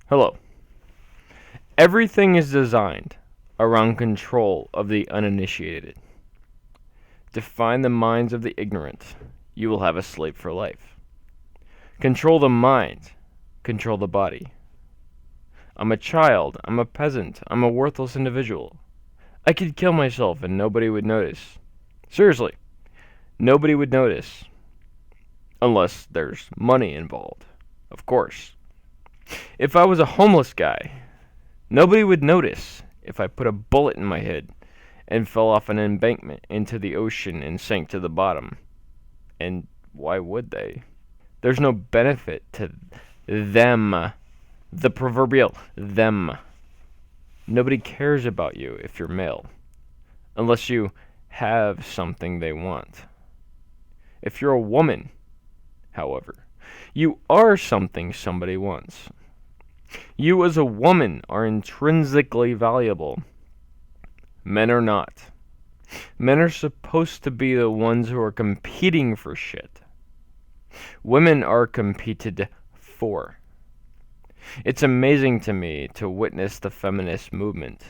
Hello. Everything is designed around control of the uninitiated. Define the minds of the ignorant. You will have a slave for life. Control the mind. Control the body. I'm a child. I'm a peasant. I'm a worthless individual. I could kill myself and nobody would notice. Seriously. Nobody would notice. Unless there's money involved. Of course. If I was a homeless guy, nobody would notice if I put a bullet in my head and fell off an embankment into the ocean and sank to the bottom. And why would they? There's no benefit to them. The proverbial them. Nobody cares about you if you're male, unless you have something they want. If you're a woman, however, you are something somebody wants. You as a woman are intrinsically valuable. Men are not. Men are supposed to be the ones who are competing for shit. Women are competed for. It's amazing to me to witness the feminist movement.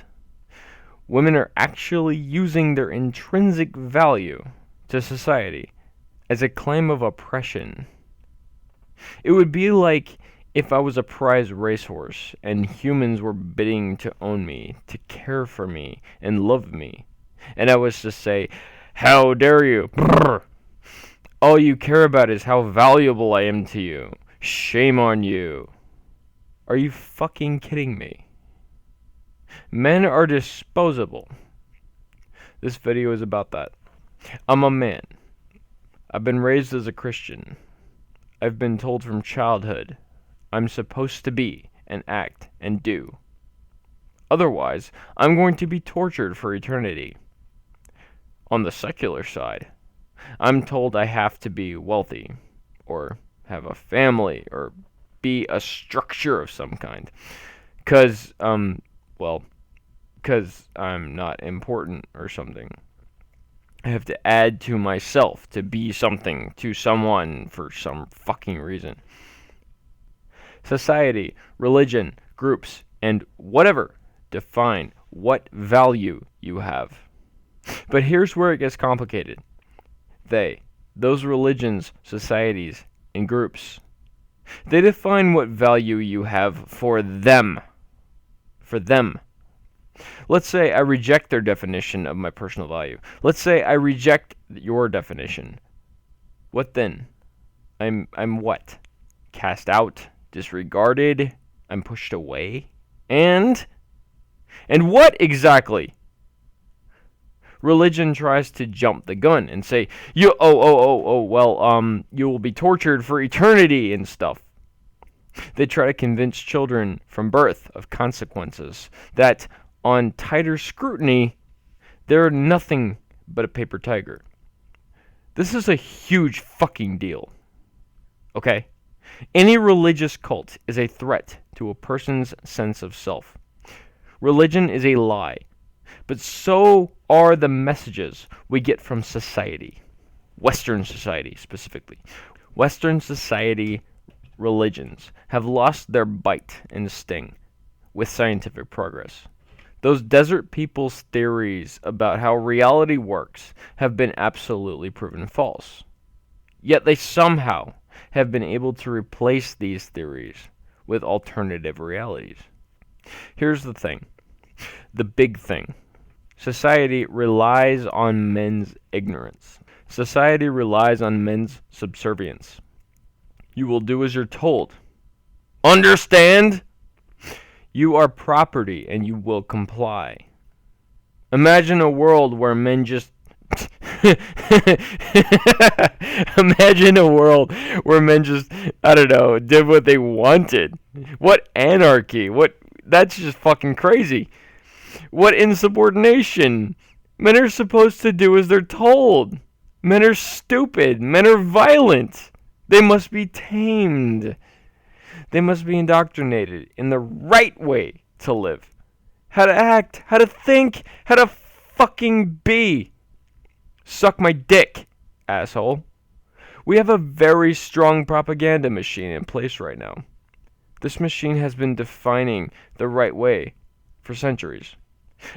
Women are actually using their intrinsic value to society as a claim of oppression. It would be like if I was a prize racehorse and humans were bidding to own me, to care for me, and love me, and I was to say, "How dare you? Brrr. All you care about is how valuable I am to you. Shame on you." Are you fucking kidding me? Men are disposable. This video is about that. I'm a man. I've been raised as a Christian. I've been told from childhood I'm supposed to be and act and do. Otherwise, I'm going to be tortured for eternity. On the secular side, I'm told I have to be wealthy, or have a family, or be a structure of some kind. Because I'm not important or something. I have to add to myself to be something to someone for some fucking reason. Society, religion, groups, and whatever define what value you have. But here's where it gets complicated. Those religions, societies, and groups, they define what value you have for them. For them. Let's say I reject their definition of my personal value. Let's say I reject your definition. What then? I'm what? Cast out? Disregarded? I'm pushed away? And what exactly? Religion tries to jump the gun and say, you will be tortured for eternity and stuff. They try to convince children from birth of consequences that on tighter scrutiny, they're nothing but a paper tiger. This is a huge fucking deal. Okay? Any religious cult is a threat to a person's sense of self. Religion is a lie. But so are the messages we get from society. Western society, specifically. Western society religions have lost their bite and sting with scientific progress. Those desert people's theories about how reality works have been absolutely proven false. Yet they somehow have been able to replace these theories with alternative realities. Here's the thing. The big thing. Society relies on men's ignorance. Society relies on men's subservience. You will do as you're told. Understand? You are property and you will comply. Imagine a world where men just... Imagine a world where men just, did what they wanted. What anarchy. That's just fucking crazy. What insubordination? Men are supposed to do as they're told. Men are stupid. Men are violent. They must be tamed. They must be indoctrinated in the right way to live. How to act, how to think, how to fucking be. Suck my dick, asshole. We have a very strong propaganda machine in place right now. This machine has been defining the right way for centuries.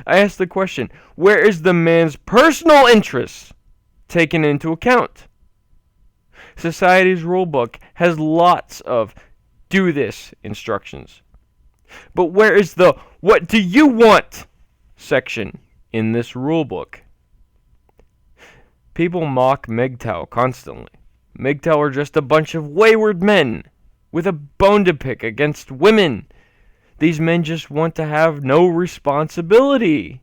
I ask the question, where is the man's personal interests taken into account? Society's rulebook has lots of do this instructions. But where is the what do you want section in this rulebook? People mock MGTOW constantly. MGTOW are just a bunch of wayward men with a bone to pick against women. These men just want to have no responsibility.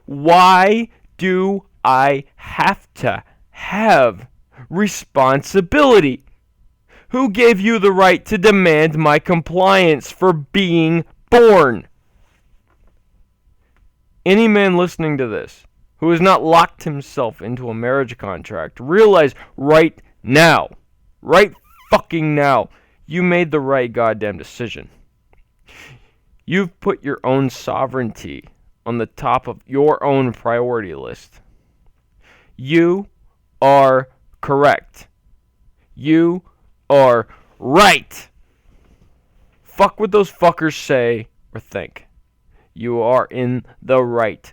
Why do I have to have responsibility? Who gave you the right to demand my compliance for being born? Any man listening to this who has not locked himself into a marriage contract, realize right now, right fucking now, you made the right goddamn decision. You've put your own sovereignty on the top of your own priority list. You are correct. You are right. Fuck what those fuckers say or think. You are in the right.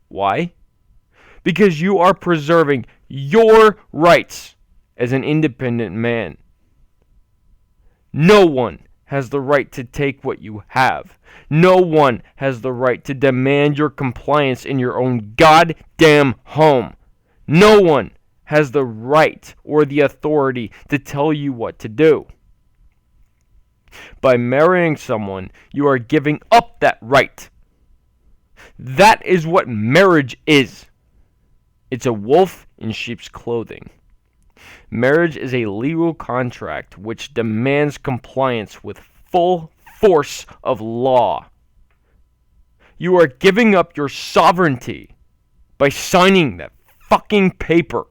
Why? Because you are preserving your rights as an independent man. No one has the right to take what you have. No one has the right to demand your compliance in your own goddamn home. No one has the right or the authority to tell you what to do. By marrying someone, you are giving up that right. That is what marriage is. It's a wolf in sheep's clothing. Marriage is a legal contract which demands compliance with full force of law. You are giving up your sovereignty by signing that fucking paper.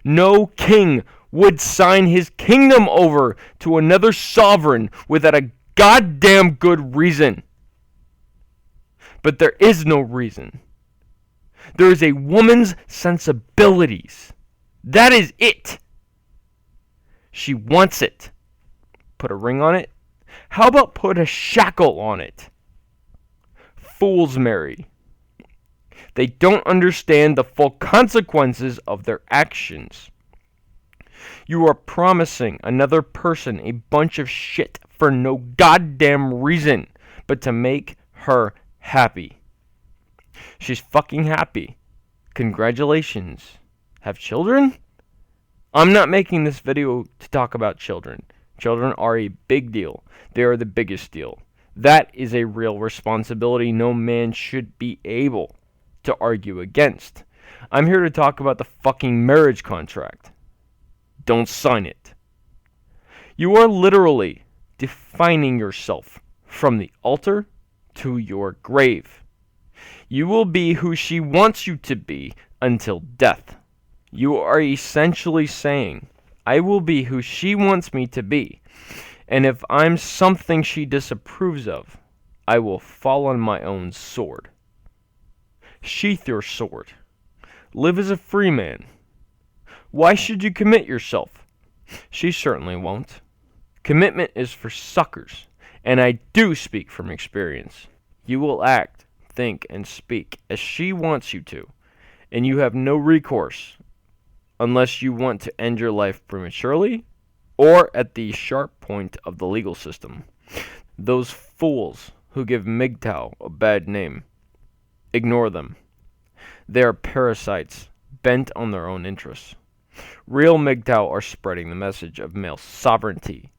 No king would sign his kingdom over to another sovereign without a goddamn good reason. But there is no reason. There is a woman's sensibilities. That is it. She wants it. Put a ring on it? How about put a shackle on it? Fools marry. They don't understand the full consequences of their actions. You are promising another person a bunch of shit for no goddamn reason but to make her happy. She's fucking happy. Congratulations. Have children? I'm not making this video to talk about children. Children are a big deal. They are the biggest deal. That is a real responsibility no man should be able to argue against. I'm here to talk about the fucking marriage contract. Don't sign it. You are literally defining yourself from the altar to your grave. You will be who she wants you to be until death. You are essentially saying, I will be who she wants me to be, and if I'm something she disapproves of, I will fall on my own sword. Sheath your sword. Live as a free man. Why should you commit yourself? She certainly won't. Commitment is for suckers, and I do speak from experience. You will act, think, and speak as she wants you to, and you have no recourse unless you want to end your life prematurely or at the sharp point of the legal system. Those fools who give MGTOW a bad name, ignore them. They are parasites bent on their own interests. Real MGTOW are spreading the message of male sovereignty.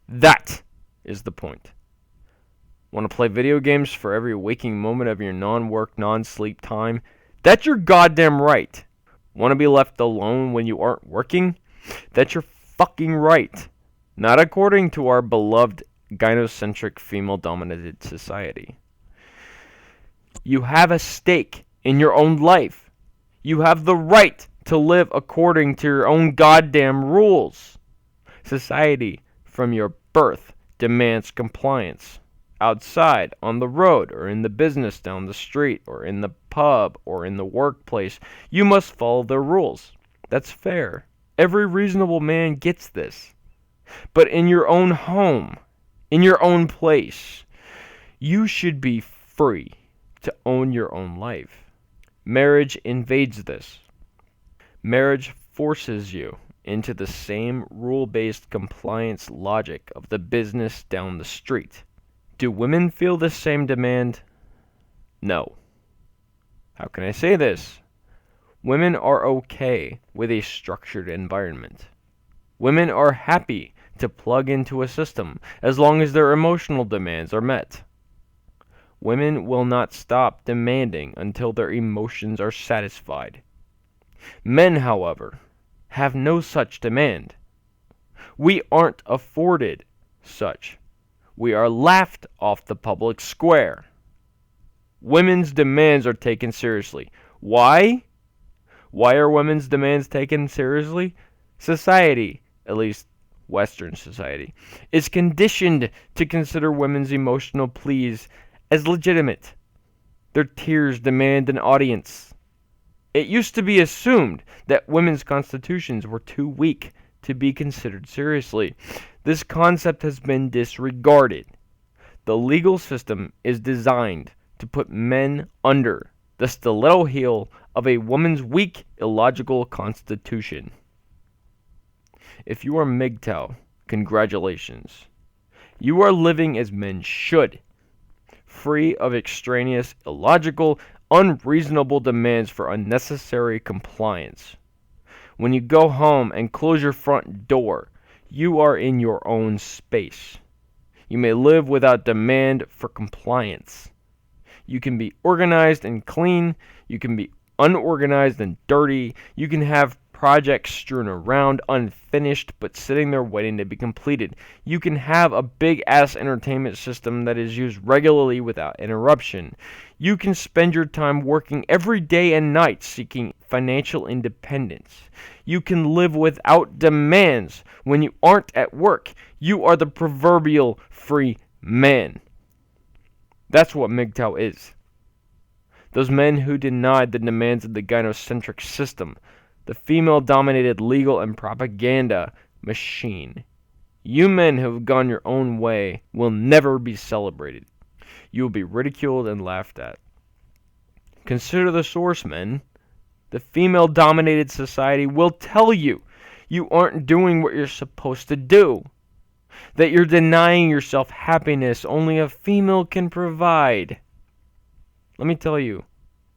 That is the point. Want to play video games for every waking moment of your non-work, non-sleep time? That's your goddamn right. Want to be left alone when you aren't working? That's your fucking right. Not according to our beloved gynocentric female-dominated society. You have a stake in your own life. You have the right to live according to your own goddamn rules. Society, from your birth, demands compliance. Outside, on the road, or in the business down the street, or in the pub, or in the workplace, you must follow their rules. That's fair. Every reasonable man gets this. But in your own home, in your own place, you should be free to own your own life. Marriage invades this. Marriage forces you into the same rule-based compliance logic of the business down the street. Do women feel the same demand? No. How can I say this? Women are okay with a structured environment. Women are happy to plug into a system as long as their emotional demands are met. Women will not stop demanding until their emotions are satisfied. Men, however, have no such demand. We aren't afforded such. We are laughed off the public square. Women's demands are taken seriously. Why? Why are women's demands taken seriously? Society, at least Western society, is conditioned to consider women's emotional pleas as legitimate. Their tears demand an audience. It used to be assumed that women's constitutions were too weak to be considered seriously. This concept has been disregarded. The legal system is designed to put men under the stiletto heel of a woman's weak, illogical constitution. If you are MGTOW, congratulations. You are living as men should, free of extraneous, illogical, unreasonable demands for unnecessary compliance. When you go home and close your front door, you are in your own space. You may live without demand for compliance. You can be organized and clean. You can be unorganized and dirty. You can have projects strewn around unfinished but sitting there waiting to be completed. You can have a big ass entertainment system that is used regularly without interruption. You can spend your time working every day and night seeking financial independence. You can live without demands. When you aren't at work, you are the proverbial free man. That's what MGTOW is. Those men who denied the demands of the gynocentric system, the female-dominated legal and propaganda machine. You men who have gone your own way will never be celebrated. You will be ridiculed and laughed at. Consider the source, men. The female-dominated society will tell you you aren't doing what you're supposed to do. That you're denying yourself happiness only a female can provide. Let me tell you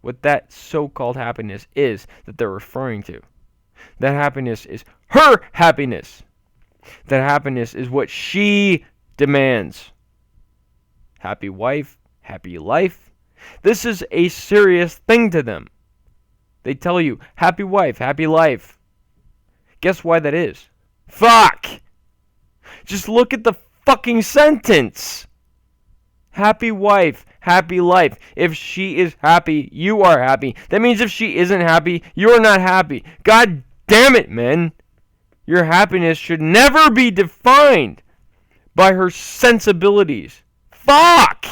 what that so-called happiness is that they're referring to. That happiness is her happiness. That happiness is what she demands. Happy wife, happy life. This is a serious thing to them. They tell you, happy wife, happy life. Guess why that is? Fuck! Just look at the fucking sentence. Happy wife, happy life. If she is happy, you are happy. That means if she isn't happy, you're not happy. God damn it, man. Your happiness should never be defined by her sensibilities. Fuck!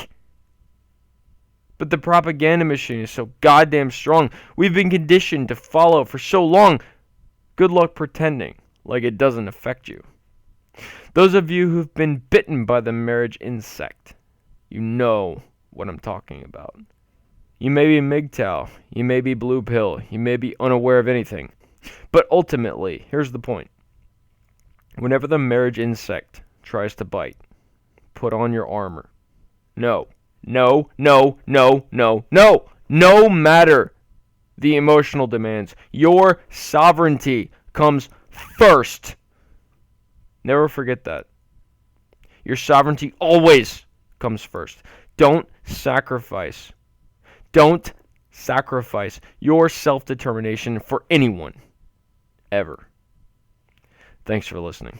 But the propaganda machine is so goddamn strong. We've been conditioned to follow for so long. Good luck pretending like it doesn't affect you. Those of you who've been bitten by the marriage insect, you know what I'm talking about. You may be MGTOW, you may be blue pill, you may be unaware of anything. But ultimately, here's the point. Whenever the marriage insect tries to bite, put on your armor. No. No matter the emotional demands, your sovereignty comes first. Never forget that. Your sovereignty always comes first. Don't sacrifice your self-determination for anyone. Ever. Thanks for listening.